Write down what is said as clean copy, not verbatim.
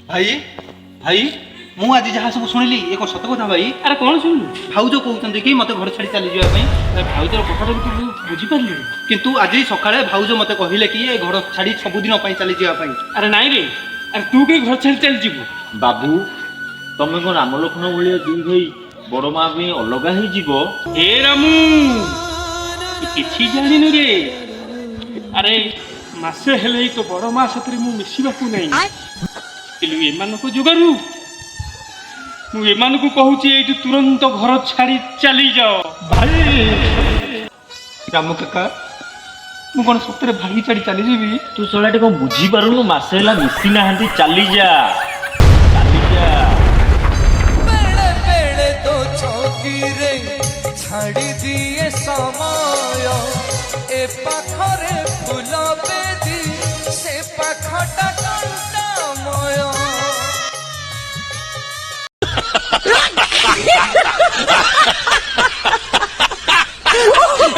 भाई भाई ମୁଁ ଆଜି ଯାହା ସବୁ ଶୁଣିଲି ଏକ ସତ କଥା ଭାଇ। ଆରେ କ'ଣ ଶୁଣିଲୁ? ଭାଉଜ କହୁଛନ୍ତି କି ମୋତେ ଘର ଛାଡ଼ି ଚାଲିଯିବା ପାଇଁ। ଭାଉଜର କଥାଟା ତୁ ବୁଝିପାରିଲୁ? କିନ୍ତୁ ଆଜି ସକାଳେ ଭାଉଜ ମୋତେ କହିଲେ କି ଏ ଘର ଛାଡ଼ି ସବୁଦିନ ପାଇଁ ଚାଲିଯିବା ପାଇଁ। ଆରେ ନାଇଁ ରେ, ଆରେ ତୁ କାହିଁ ଘର ଛାଡ଼ି ଚାଲିଯିବୁ? ବାବୁ ତମେ କ'ଣ ରାମ ଲକ୍ଷ୍ମଣ ଭଳିଆ ଦୁଇ ଭାଇ ବଡ଼ ମା ପାଇଁ ଅଲଗା ହେଇଯିବ? ହେ ରାମୁ, ତୁ କିଛି ଜାଣିନୁ ରେ। ଆରେ ମାସେ ହେଲେ ତୋ ବଡ଼ ମା ସାଥିରେ ମୁଁ ମିଶିବାକୁ ନାହିଁ, କିନ୍ତୁ ଏମାନଙ୍କ ଯୋଗରୁ ମୁଁ ଏମାନଙ୍କୁ କହୁଛି ଏଇଠି ତୁରନ୍ତ ଘର ଛାଡ଼ି ଚାଲିଯାଅ। ଭାଇ ରାମ କାକା, ମୁଁ କ'ଣ ସତରେ ଭାଇ ଛାଡ଼ି ଚାଲିଯିବି? ତୁ ଶଳାଟି କ'ଣ ବୁଝିପାରୁନୁ? ମାସେ ହେଲା ମିଶି ନାହାନ୍ତି, ଚାଲିଯା ଚାଲିଯା। बेड़े बेड़े तो चौकीरे छाड़ी दिए समय ए पाखरे फूल बेदी से पाखटा कंटामय।